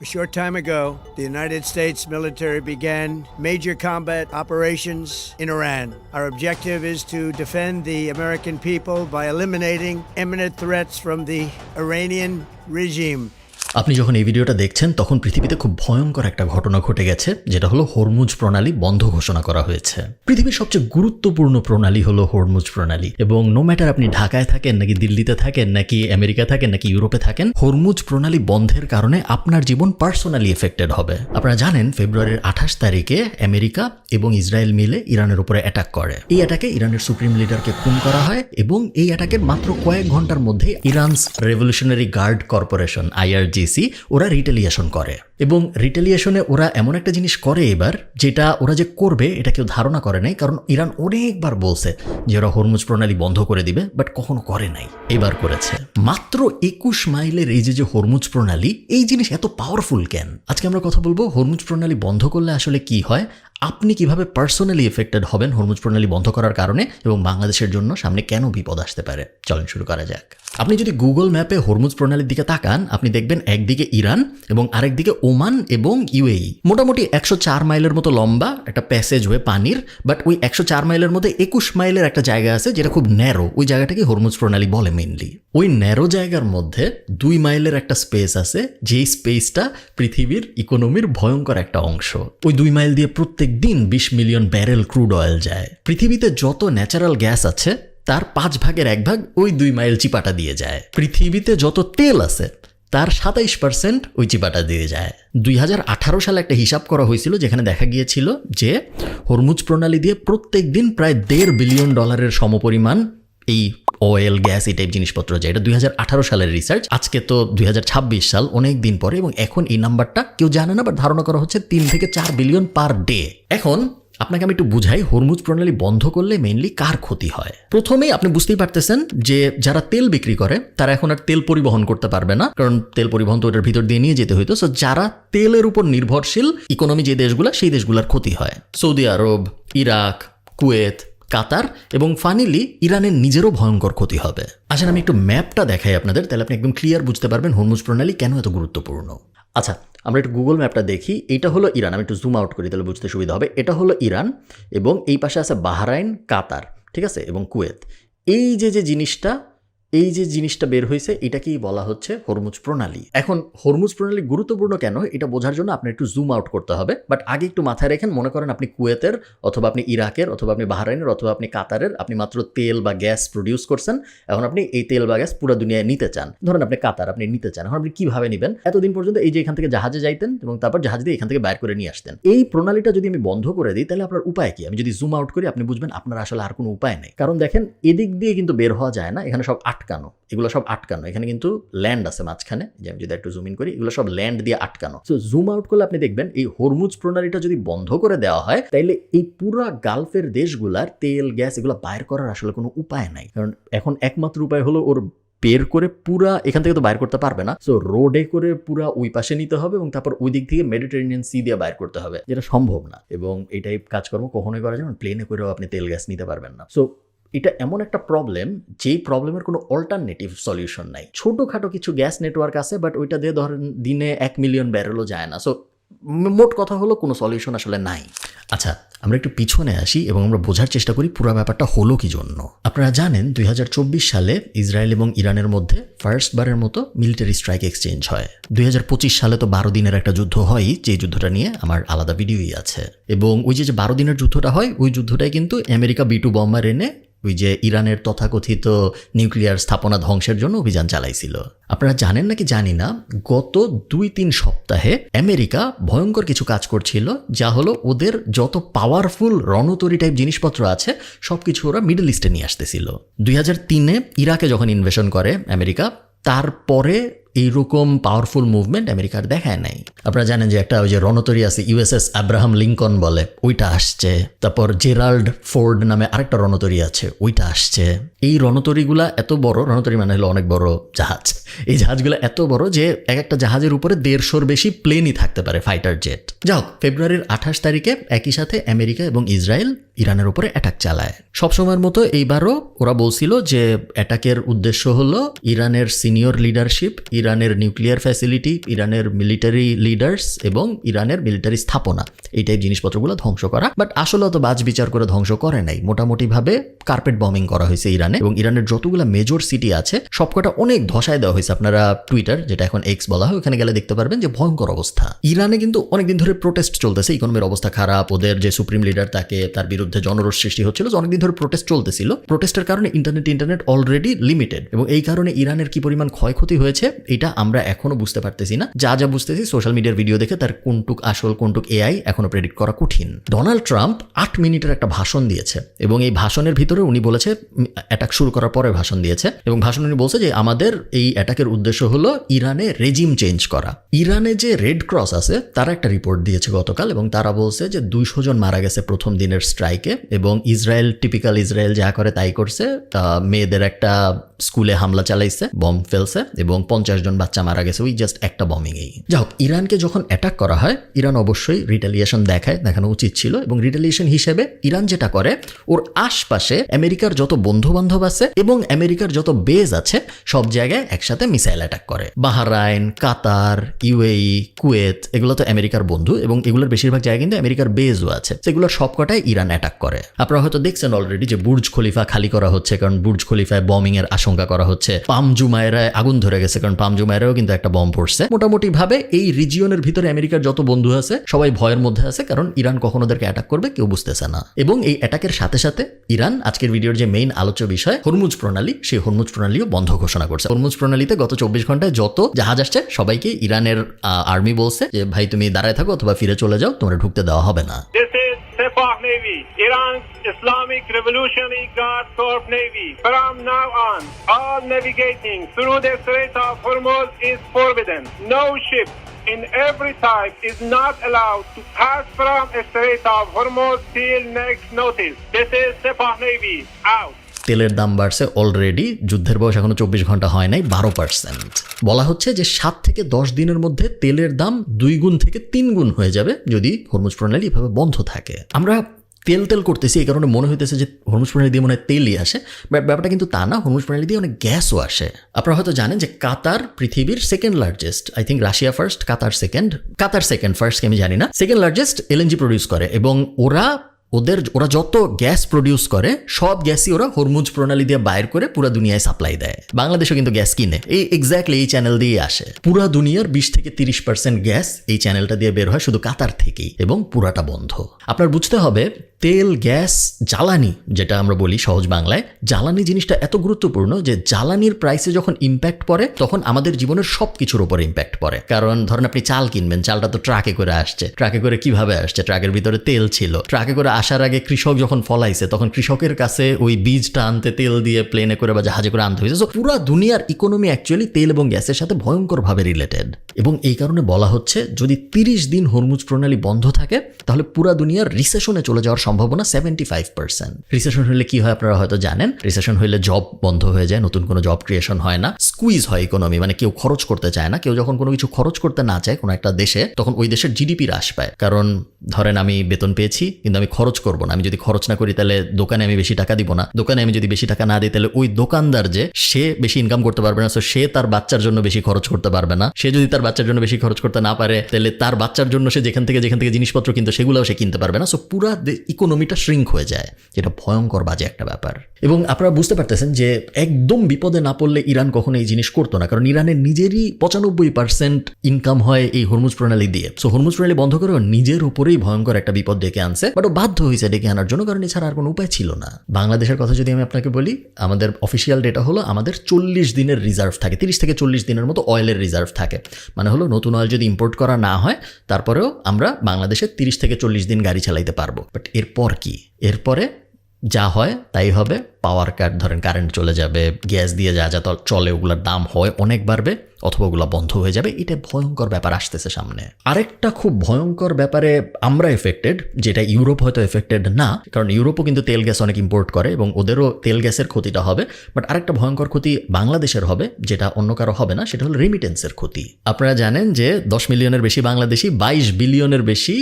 A short time ago, the United States military began major combat operations in Iran. Our objective is to defend the American people by eliminating imminent threats from the Iranian regime. আপনি যখন এই ভিডিওটা দেখছেন তখন পৃথিবীতে খুব ভয়ঙ্কর একটা ঘটনা ঘটে গেছে, যেটা হলো হরমুজ প্রণালী বন্ধ ঘোষণা করা হয়েছে। পৃথিবীর সবচেয়ে গুরুত্বপূর্ণ প্রণালী হলো হরমুজ প্রণালী, এবং নো ম্যাটার আপনি ঢাকায় থাকেন নাকি দিল্লিতে থাকেন নাকি আমেরিকা থাকেন নাকি ইউরোপে থাকেন, হরমুজ প্রণালী বন্ধের কারণে আপনার জীবন পার্সোনালি এফেক্টেড হবে। আপনারা জানেন ফেব্রুয়ারির 28 তারিখে আমেরিকা এবং ইসরায়েল মিলে ইরানের উপরে অ্যাটাক করে। এই অ্যাটাকে ইরানের সুপ্রিম লিডারকে খুন করা হয়, এবং এই অ্যাটাকের মাত্র কয়েক ঘন্টার মধ্যে Iran's revolutionary guard corporation IRGC ওরা রিটেলিয়েশন করে। এবং রিটেলিয়েশনে ওরা এমন একটা জিনিস করে এবার, যেটা ওরা যে করবে এটা কেউ ধারণা করে নাই, কারণ ইরান অনেকবার বলছে যে ওরা হরমুজ প্রণালী বন্ধ করে দিবে, বাট কখনো করে নাই, এবার করেছে। মাত্র 21 মাইলের এই যে হরমুজ প্রণালী, এই জিনিস এত পাওয়ারফুল কেন? আজকে আমরা কথা বলবো হরমুজ প্রণালী বন্ধ করলে আসলে কি হয়, আপনি কিভাবে পার্সোনালি এফেক্টেড হবেন হরমুজ প্রণালী বন্ধ করার কারণে, এবং বাংলাদেশের জন্য সামনে কেন বিপদ আসতে পারে। চলেন শুরু করা যাক। আপনি যদি গুগল ম্যাপে হরমুজ প্রণালীর দিকে তাকান, আপনি দেখবেন একদিকে ইরান এবং আরেকদিকে ওমান এবং UAE। মোটামুটি 104 মাইলের মতো লম্বা একটা প্যাসেজ হয়ে পানির, বাট ওই 104 মাইলের মধ্যে 21 মাইলের একটা জায়গা আছে যেটা খুব ন্যারো, ওই জায়গাটাকে হরমুজ প্রণালী বলে মেইনলি। ওই ন্যারো জায়গার মধ্যে 2 মাইলের একটা স্পেস আছে, যেই স্পেসটা পৃথিবীর ইকোনমির ভয়ঙ্কর একটা অংশ। ওই 2 মাইল দিয়ে প্রত্যেক দিন 20 মিলিয়ন ব্যারেল ক্রুড অয়েল যায়। পৃথিবীতে যত ন্যাচারাল গ্যাস আছে তার 5 ভাগের 1 ভাগ ওই 2 মাইল চিপাটা দিয়ে যায়। পৃথিবীতে যত তেল আছে তার 27% ওই চিপাটা দিয়ে যায়। 2018 সালে একটা হিসাব করা হয়েছিল, যেখানে দেখা গিয়েছিল যে হরমুজ প্রণালী দিয়ে প্রত্যেক দিন প্রায় $1.5 বিলিয়ন সমপরিমাণ এই অয়েল, গ্যাস, এই টাইপ জিনিসপত্র যায়। এটা 2018 সালের রিসার্চ। আজকে তো 2026 সাল, অনেক দিন পরে, এবং এখন এই নাম্বারটা কেউ জানে না, বাট ধারণা করা হচ্ছে 3 থেকে 4 বিলিয়ন পার ডে। এখন আপনাকে আমি একটু বুঝাই হরমুজ প্রণালী বন্ধ করলে মেইনলি কার ক্ষতি হয়। প্রথমেই আপনি বুঝতেই পারতেছেন যে যারা তেল বিক্রি করে তারা এখন আর তেল পরিবহন করতে পারবে না, কারণ তেল পরিবহন তো ওটার ভিতর দিয়ে নিয়ে যেতে হইতো। সো যারা তেলের উপর নির্ভরশীল ইকোনমি যে দেশগুলো, সেই দেশগুলোর ক্ষতি হয়। সৌদি আরব, ইরাক, কুয়েত, কাতার এবং ফাইনালি ইরানের নিজেরও ভয়ঙ্কর ক্ষতি হবে। আসলে আমি একটু ম্যাপটা দেখাই আপনাদের, তাহলে আপনি একদম ক্লিয়ার বুঝতে পারবেন হরমুজ প্রণালী কেন এত গুরুত্বপূর্ণ। আচ্ছা, আমরা একটু গুগল ম্যাপটা দেখি। এইটা হলো ইরান, আমি একটু জুম আউট করি তাহলে বুঝতে সুবিধা হবে। এটা হলো ইরান, এবং এই পাশে আছে বাহরাইন, কাতার, ঠিক আছে, এবং কুয়েত। এই যে জিনিসটা বের হয়েছে, এটাকেই বলা হচ্ছে হরমুজ প্রণালী। এখন হরমুজ প্রণালী গুরুত্বপূর্ণ কেন, এটা বোঝার জন্য আপনার একটু জুম আউট করতে হবে। বাট আগে একটু মাথায় রেখেন, মনে করেন আপনি কুয়েতের অথবা আপনি ইরাকের অথবা আপনি বাহরাইনের অথবা আপনি কাতারের, আপনি মাত্র তেল বা গ্যাস প্রডিউস করছেন। এখন আপনি এই তেল বা গ্যাস পুরো দুনিয়ায় নিতে চান। ধরেন আপনি কাতার, আপনি নিতে চান। এখন আপনি কিভাবে নেবেন? এতদিন পর্যন্ত এই যে এখান থেকে জাহাজে যাইতেন এবং তারপর জাহাজ দিয়ে এখান থেকে বাইর করে নিয়ে আসতেন। এই প্রণালীটা যদি আমি বন্ধ করে দিই, তাহলে আপনার উপায় কি? আমি যদি জুম আউট করি, আপনি বুঝবেন আপনার আসলে আর কোনো উপায় নেই। কারণ দেখেন, এদিক দিয়ে কিন্তু বের হওয়া যায় না, এখানে সব আটকানো, এগুলো সব আটকানো। এখানে কিন্তু ল্যান্ড আছে মাঝখানে, যে আমি যদি একটু জুম ইন করি, এগুলো সব ল্যান্ড দিয়ে আটকানো। সো জুম আউট করলে আপনি দেখবেন এই হরমুজ প্রণালীটা যদি বন্ধ করে দেওয়া হয়, তাইলে এই পুরা গালফের দেশগুলার তেল, গ্যাস এগুলো বাইর করার আসলে কোনো উপায় নাই। কারণ এখন একমাত্র উপায় হলো ওর বের করে পুরা এখান থেকে তো বাইর করতে পারবে না। সো রোডে করে পুরা ওই পাশে নিতে হবে, এবং তারপর ওই দিক থেকে মেডিটেরিয়ান সি দিয়ে বাইর করতে হবে, যেটা সম্ভব না। এবং এই টাইপ কাজকর্ম কখনোই করা যায় না, প্লেনে করেও আপনি তেল গ্যাস নিতে পারবেন না। সো এটা এমন একটা প্রবলেম, যেই প্রবলেমের কোনো অল্টারনেটিভ সলিউশন নাই। ছোটোখাটো কিছু গ্যাস নেটওয়ার্ক আছে, বাট ওইটা দিয়ে ধরেন দিনে 1 মিলিয়ন ব্যারেলও যায় না। সো মোট কথা হলো কোনো সলিউশন আসলে নাই। আচ্ছা, আমরা একটু পিছনে আসি এবং আমরা বোঝার চেষ্টা করি পুরো ব্যাপারটা হলো কি জন্য। আপনারা জানেন 2024 সালে ইসরায়েল এবং ইরানের মধ্যে ফার্স্টবারের মতো মিলিটারি স্ট্রাইক এক্সচেঞ্জ হয়। 2025 সালে তো 12 দিনের একটা যুদ্ধ হয়, যে যুদ্ধটা নিয়ে আমার আলাদা ভিডিওই আছে। এবং ওই যে 12 দিনের যুদ্ধটা হয়, ওই যুদ্ধটাই কিন্তু আমেরিকা B2 বম্বার এনে ওই যে ইরানের তথাকথিত নিউক্লিয়ার স্থাপনা ধ্বংসের জন্য অভিযান চালাইছিল। আপনারা জানেন নাকি জানি না, গত 2-3 সপ্তাহে আমেরিকা ভয়ঙ্কর কিছু কাজ করছিল, যা হলো ওদের যত পাওয়ারফুল রণতরী টাইপ জিনিসপত্র আছে সব কিছু ওরা মিডল ইস্টে নিয়ে আসতেছিল। 2003-এ ইরাকে যখন ইনভেশন করে আমেরিকা, তারপরে এইরকম পাওয়ারফুল মুভমেন্ট আমেরিকার দেখায় নাই। আপনারা জানেন যে একটা ওই যে রণতরী আছে USS আব্রাহাম লিঙ্কন বলে, ওইটা আসছে। তারপর জেরাল্ড ফোর্ড নামে আরেকটা রণতরী আছে, ওইটা আসছে। এই রণতরীগুলা এত বড়, রণতরী মানে হলো অনেক বড় জাহাজ। এই জাহাজগুলো এত বড় যে এক একটা জাহাজের উপরে 150-র বেশি প্লেনই থাকতে পারে, ফাইটার জেট। যাই হোক, ফেব্রুয়ারির 28 তারিখে একই সাথে আমেরিকা এবং ইসরায়েল ইরানের উপরে অ্যাটাক চালায়। সবসময়ের মতো এইবারও ওরা বলছিল যে অ্যাটাকের উদ্দেশ্য হলো ইরানের সিনিয়র লিডারশিপ, ইরানের নিউক্লিয়ার ফ্যাসিলিটি, ইরানের মিলিটারি লিডার্স এবং ইরানের মিলিটারি স্থাপনা, এই টাইপ জিনিসপত্রগুলো ধ্বংস করা। বাট আসলে অত বাজ বিচার করে ধ্বংস করে নাই, মোটামুটিভাবে কার্পেট বম্বিং করা হয়েছে ইরানে, এবং ইরানের যতগুলো মেজর সিটি আছে সবকটা অনেক ধসায় দেওয়া হয়েছে। আপনারা টুইটার, যেটা এখন এক্স বলা হয়, ওখানে গেলে দেখতে পারবেন যে ভয়ঙ্কর অবস্থা। ইরানে কিন্তু অনেকদিন ধরে প্রোটেস্ট চলতেছে, ইকোনমির অবস্থা খারাপ, ওদের যে সুপ্রিম লিডার তার বিরুদ্ধে জনরোষ সৃষ্টি হচ্ছিল, অনেকদিন ধরে প্রোটেস্ট চলতেছিল। প্রোটেস্টের কারণে ইন্টারনেট অলরেডি লিমিটেড, এবং এই কারণে ইরানের কি পরিমাণ ক্ষয়ক্ষতি হয়েছে এটা আমরা এখনো বুঝতে পারতেছি না। যা বুঝতেছি সোশ্যাল মিডিয়ার ভিডিও দেখে তার কোনটুক আসল কোনটুক এআই এখনো প্রেডিক্ট করা কঠিন। ডোনাল্ড ট্রাম্প 8 মিনিটের একটা ভাষণ দিয়েছে, এবং এই ভাষণের ভিতরে উনি বলেছে, অ্যাটাক শুরু করার পরে ভাষণ দিয়েছে, এবং ভাষণ উনি বলছে যে আমাদের এই অ্যাটাকের উদ্দেশ্য হলো ইরানে রেজিম চেঞ্জ করা। ইরানে যে রেড ক্রস আছে তারা একটা রিপোর্ট দিয়েছে গতকাল, এবং তারা বলছে যে 200 জন মারা গেছে প্রথম দিনের স্ট্রাইকে, এবং টিপিক্যাল ইসরায়েল যা করে তাই করছে। মেয়েদের একটা স্কুলে হামলা চালাইছে, বম ফেলছে, এবং 50 জন বাচ্চা মারা গেছে ওই জাস্ট একটা বমিংয়েই। যাই হোক, ইরানকে যখন অ্যাটাক করা হয় ইরান অবশ্যই রিটালিয়েশন দেখানো উচিত ছিল, এবং রিটালিয়েশন হিসেবে ইরান যেটা করে, ওর আশপাশে আমেরিকার যত বন্ধু বান্ধব আছে এবং আমেরিকার যত বেজ আছে সব জায়গায় একসাথে মিসাইল অ্যাটাক করে। বাহরাইন, কাতার, ইউএই, কুয়েত, এগুলো তো আমেরিকার বন্ধু, এবং এগুলোর বেশিরভাগ জায়গায় কিন্তু আমেরিকার বেজও আছে, সেগুলোর সবকটাই ইরান অ্যাটাক করে। আপনারা হয়তো দেখছেন অলরেডি যে বুর্জ খলিফা খালি করা হচ্ছে, কারণ বুর্জ খলিফায় বমিং এর আশঙ্কা করা হচ্ছে। পাম জুমায়রায় আগুন ধরে গেছে, কারণ পাম জুমায়রাও কিন্তু একটা বম পড়ছে। মোটামুটি ভাবে এই রিজিয়নের ভিতরে আমেরিকার যত বন্ধু আছে সবাই ভয়ের মধ্যে আছে, কারণ ইরান কখন ওদেরকে অ্যাটাক করবে কেউ বুঝতেছে না। এবং এই অ্যাটাকের সাথে সাথে ইরান আজকের ভিডিওর যে মেইন আলোচ্য বিষয় হরমুজ প্রণালী, সেই হরমুজ প্রণালীও বন্ধ ঘোষণা করছে। হরমুজ প্রণালীতে গত 24 ঘন্টায় যত জাহাজ আসছে সবাইকে ইরানের আর্মি বলছে যে ভাই তুমি দাঁড়ায় থাকো অথবা ফিরে চলে যাও, তোমরা ঢুকতে দেওয়া হবে না। Sepah Navy, Iran's Islamic Revolutionary Guard Corps Navy. From now on, all navigating through the Strait of Hormuz is forbidden. No ship in every type is not allowed to pass from the Strait of Hormuz till next notice. This is Sepah Navy, out. তেলের দাম বাড়ছে already, যুদ্ধের বয়স এখনো 24 ঘন্টা হয় নাই, 12%। বলা হচ্ছে যে 7 থেকে 10 দিনের মধ্যে তেলের দাম 2 গুণ থেকে 3 গুণ হয়ে যাবে যদি হরমুজ প্রণালী এভাবে বন্ধ থাকে। আমরা তেল করতেছি এই কারণে মনে হইতেছে যে হরমুজ প্রণালী দিয়ে মনে হয় তেলই আসে, বাট ব্যাপারটা কিন্তু তা না। হরমুজ প্রণালী দিয়ে অনেক গ্যাসও আসে। আপনারা হয়তো জানেন যে কাতার পৃথিবীর second largest, I think Russia first, Qatar second, ফার্স্টকে আমি জানি না, সেকেন্ড লার্জেস্ট এলএনজি প্রডিউস করে, এবং ওরা যত গ্যাস প্রডিউস করে সব গ্যাসই ওরা হরমুজ প্রণালী দিয়ে বাইর করে পুরো দুনিয়ায় সাপ্লাই দেয়। বাংলাদেশও কিন্তু গ্যাস কিনে, এই এক্স্যাক্টলি এই চ্যানেল দিয়ে আসে। পুরো দুনিয়ার 20 থেকে 30% গ্যাস এই চ্যানেলটা দিয়ে বের হয় শুধু কাতার থেকেই, এবং পুরাটা বন্ধ। আপনার বুঝতে হবে তেল, গ্যাস, জ্বালানি, যেটা আমরা বলি সহজ বাংলায়, জ্বালানি জিনিসটা এত গুরুত্বপূর্ণ যে জ্বালানির প্রাইসে যখন ইম্প্যাক্ট পড়ে তখন আমাদের জীবনের সব কিছুর উপর ইম্প্যাক্ট পড়ে। কারণ ধরেন আপনি চাল কিনবেন, চালটা তো ট্রাকে করে আসছে, ট্রাকে করে কিভাবে আসছে, ট্রাকের ভিতরে তেল ছিল, ট্রাকে করে আসার আগে কৃষক যখন ফলাইছে তখন কৃষকের কাছে ওই বীজটা আনতে তেল দিয়ে প্লেনে করে বা জাহাজে করে আনতে হয়েছে। পুরো দুনিয়ার ইকোনমি অ্যাকচুয়ালি তেল এবং গ্যাসের সাথে ভয়ঙ্করভাবে রিলেটেড, এবং এই কারণে বলা হচ্ছে যদি 30 দিন হরমুজ প্রণালী বন্ধ থাকে তাহলে পুরো দুনিয়ার রিসেশনে চলে যাওয়ার সম্ভাবনা 75%। রিসেশন হলে কি হয় আপনারা হয়তো জানেন, রিসেশন হলে জব বন্ধ হয়ে যায়, নতুন কোনো জব ক্রিয়েশন হয় না, স্কুইজ হয় ইকোনমি, মানে কেউ খরচ করতে চায় না। কেউ যখন কোনো কিছু খরচ করতে না চায় কোনো একটা দেশে, তখন ওই দেশের জিডিপি হ্রাস পায়। কারণ ধরেন আমি বেতন পেয়েছি কিন্তু আমি খরচ করব না, আমি যদি খরচ না করি তাহলে দোকানে আমি বেশি টাকা দিব না, দোকানে আমি যদি বেশি টাকা না দিই তাহলে ওই দোকানদার যে সে বেশি ইনকাম করতে পারবে না, সো সে তার বাচ্চার জন্য বেশি খরচ করতে পারবে না। সে যদি তার বাচ্চার জন্য বেশি খরচ করতে না পারে তাহলে তার বাচ্চার জন্য সে যেখান থেকে জিনিসপত্র কিনতো সেগুলোও সে কিনতে পারবে না। সো পুরো ইকোনমিটা শ্রিঙ্ক হয়ে যায়, যেটা ভয়ঙ্কর বাজে একটা ব্যাপার। এবং আপনারা বুঝতে পারতেছেন যে একদম বিপদে না পড়লে ইরান কখনো এই জিনিস করতো না, কারণ ইরানের নিজেরই 95% ইনকাম হয় এই হরমুজ প্রণালী দিয়ে। সো হরমুজ প্রণালী বন্ধ করে নিজের উপরেই ভয়ঙ্কর একটা বিপদ ডেকে আনছে, বাট ও বাধ্য হয়েছে ডেকে আনার জন্য, কারণ এছাড়া আর কোনো উপায় ছিল না। বাংলাদেশের কথা যদি আমি আপনাকে বলি, আমাদের অফিসিয়াল ডেটা হলো আমাদের 40 দিনের রিজার্ভ থাকে, 30 থেকে 40 দিনের মতো অয়েলের রিজার্ভ থাকে। মানে হলো নতুন অয়েল যদি ইম্পোর্ট করা না হয় তারপরেও আমরা বাংলাদেশে 30 থেকে 40 দিন গাড়ি চালাইতে পারবো। বাট এরপর কি? এরপরে যা হয় তাই হবে, পাওয়ার কাট, ধরেন কারেন্ট চলে যাবে, গ্যাস দিয়ে যা যা চলে ওগুলোর দাম হয় অনেক বাড়বে, অথবা ওগুলো বন্ধ হয়ে যাবে। এটা ভয়ঙ্কর ব্যাপার আসতেছে সামনে। আরেকটা খুব ভয়ঙ্কর ব্যাপারে আমরা এফেক্টেড, যেটা ইউরোপ হয়তো এফেক্টেড না, কারণ ইউরোপও কিন্তু তেল গ্যাস অনেক ইম্পোর্ট করে এবং ওদেরও তেল গ্যাসের ক্ষতিটা হবে। বাট আরেকটা ভয়ঙ্কর ক্ষতি বাংলাদেশের হবে, যেটা অন্য কারো হবে না, সেটা হলো রেমিটেন্সের ক্ষতি। আপনারা জানেন যে 10 মিলিয়নের বেশি বাংলাদেশি 22 বিলিয়নের বেশি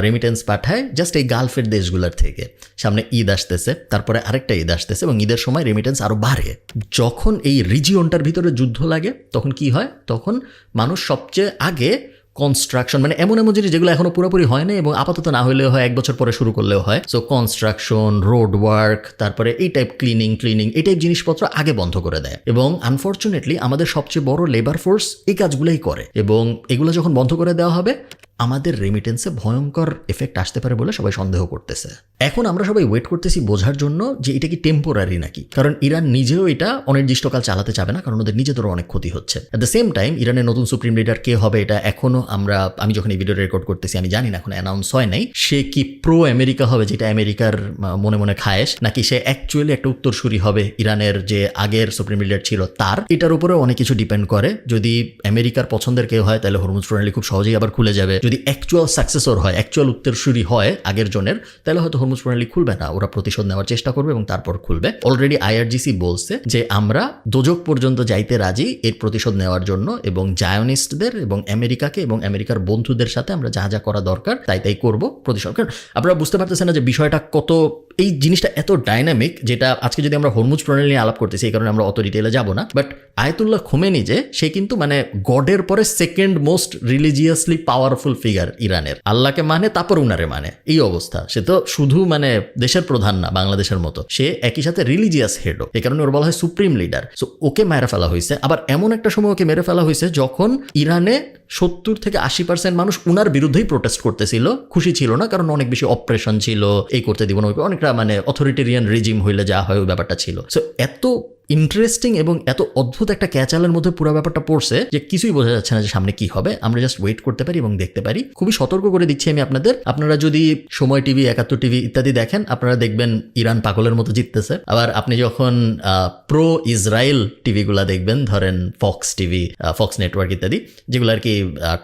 রেমিটেন্স পাঠায় জাস্ট এই গালফের দেশগুলোর থেকে। সামনে ঈদ আসতেছে, তারপরে আরেকটা ঈদ আসতেছে এবং ঈদের সময় রেমিটেন্স আরও বাড়ে। যখন এই রিজিয়নটার ভিতরে যুদ্ধ লাগে তখন কি হয়, তখন মানুষ সবচেয়ে আগে কনস্ট্রাকশন, মানে এমন এমন জিনিস যেগুলো এখনো পুরোপুরি হয় না এবং আপাতত না হলেও হয় 1 বছর পরে শুরু করলেও হয়, সো কনস্ট্রাকশন, রোড ওয়ার্ক, তারপরে এই টাইপ ক্লিনিং এই টাইপ জিনিসপত্র আগে বন্ধ করে দেয়। এবং আনফর্চুনেটলি আমাদের সবচেয়ে বড় লেবার ফোর্স এই কাজগুলোই করে, এবং এগুলো যখন বন্ধ করে দেওয়া হবে আমাদের রেমিটেন্সে ভয়ঙ্কর এফেক্ট আসতে পারে বলে সবাই সন্দেহ করতেছে। এখন আমরা সবাই ওয়েট করতেছি বোঝার জন্য যে এটা কি টেম্পোরারি নাকি, কারণ ইরান নিজেও এটা অনির্দিষ্টকাল চালাতে চাবে না, কারণ ওদের নিজেদেরও অনেক ক্ষতি হচ্ছে। অ্যাট দ্য সেম টাইম ইরানের নতুন সুপ্রিম লিডার কে হবে এটা এখনো আমি যখন এই ভিডিও রেকর্ড করতেছি আমি জানি না, এখন অ্যানাউন্স হয় নাই। সে কি প্রো আমেরিকা হবে, যেটা আমেরিকার মনে মনে খায়েশ, নাকি সে অ্যাকচুয়ালি একটা উত্তরসূরি হবে ইরানের যে আগের সুপ্রিম লিডার ছিল তার, এটার উপরেও অনেক কিছু ডিপেন্ড করে। যদি আমেরিকার পছন্দের কেউ হয় তাহলে হরমুজ প্রণালী খুব সহজেই আবার খুলে যাবে। যদি অ্যাকচুয়াল সাকসেসর হয়, অ্যাকচুয়াল উত্তরসূরি হয় আগের জনের, তাহলে হয়তো হরমুজ প্রণালী খুলবে না, ওরা প্রতিশোধ নেওয়ার চেষ্টা করবে এবং তারপর খুলবে। অলরেডি আইআরজিসি বলছে যে আমরা দোজক পর্যন্ত যাইতে রাজি এর প্রতিশোধ নেওয়ার জন্য, এবং জায়নিস্টদের এবং আমেরিকাকে এবং আমেরিকার বন্ধুদের সাথে আমরা যা যা করা দরকার তাই করব প্রতিশোধ। কারণ আপনারা বুঝতে পারতেছেন না যে বিষয়টা কত, এই জিনিসটা এত ডাইনামিক, যেটা আজকে যদি আমরা হরমুজ প্রণালী নিয়ে আলাপ করতেছি এই কারণে আমরা অত ডিটেলে যাব না। বাট আয়াতুল্লাহ খোমেনি যে সে কিন্তু মানে গডের পরে second most religiously powerful figure ইরানের, আল্লাহকে মানে তারপর উনারে মানে, এই অবস্থা। সে তো শুধু মানে দেশের প্রধান না বাংলাদেশের মতো, সে একই সাথে রিলিজিয়াস হেডও, এই কারণে ওর বলা হয় সুপ্রিম লিডার। সো ওকে মেরে ফেলা হয়েছে, আবার এমন একটা সময় ওকে মেরে ফেলা হয়েছে যখন ইরানে 70 থেকে 80% মানুষ উনার বিরুদ্ধেই প্রোটেস্ট করতেছিল, খুশি ছিল না, কারণ অনেক বেশি অপারেশন ছিল, এই করতে দিব না, অনেকটা মানে অথরিটেরিয়ান রিজিম হইলে যা হয় ওই ব্যাপারটা ছিল। সো এত ইন্টারেস্টিং এবং এত অদ্ভুত একটা ক্যাচালের মধ্যে পুরো ব্যাপারটা পড়ছে যে কিছুই বোঝা যাচ্ছে না যে সামনে কি হবে। আমরা জাস্ট ওয়েট করতে পারি এবং দেখতে পারি। খুবই সতর্ক করে দিচ্ছি আমি আপনাদের, আপনারা যদি সময় টিভি, 71 টিভি ইত্যাদি দেখেন, আপনারা দেখবেন ইরান পাগলের মতো জিততেছে। আবার আপনি যখন প্রো ইসরায়েল টিভিগুলা দেখবেন, ধরেন ফক্স টিভি, ফক্স নেটওয়ার্ক ইত্যাদি, যেগুলো আর কি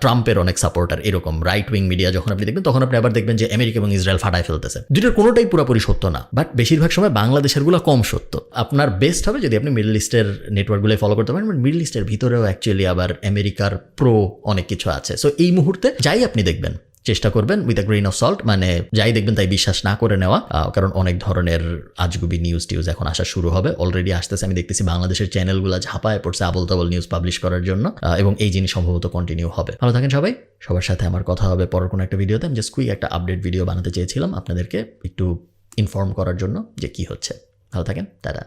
ট্রাম্পের অনেক সাপোর্টার, এরকম রাইট উইং মিডিয়া যখন আপনি দেখবেন, তখন আপনি আবার দেখবেন যে আমেরিকা এবং ইসরায়েল ফাটায় ফেলতেছে। দুটোর কোনোটাই পুরোপুরি সত্য না, বাট বেশিরভাগ সময় বাংলাদেশের গুলো কম সত্য। আপনার বেস্ট হবে যদি আপনি মিডল ইস্টের নেটওয়ার্কগুলো ফলো করতে পারেন। মিডল ইস্টের ভিতরেও অ্যাকচুয়ালি আবার আমেরিকার প্রো অনেক কিছু আছে। সো এই মুহূর্তে যাই আপনি দেখবেন চেষ্টা করবেন with a grain of salt, মানে যাই দেখবেন তাই বিশ্বাস না করে নেওয়া, কারণ অনেক ধরনের আজগুবি নিউজ এখন আসা শুরু হবে, অলরেডি আসতেছে। আমি দেখতেছি বাংলাদেশের চ্যানেলগুলো ঝাঁপায় পড়ছে আবল তাবল নিউজ পাবলিশ করার জন্য, এবং এই জিনিস সম্ভবত কন্টিনিউ হবে। ভালো থাকেন সবাই, সবার সাথে আমার কথা হবে পরের কোনো একটা ভিডিওতে। আমি জাস্ট কুইক একটা আপডেট ভিডিও বানাতে চেয়েছিলাম আপনাদেরকে একটু ইনফর্ম করার জন্য যে কি হচ্ছে। ভালো থাকেন, টাটা।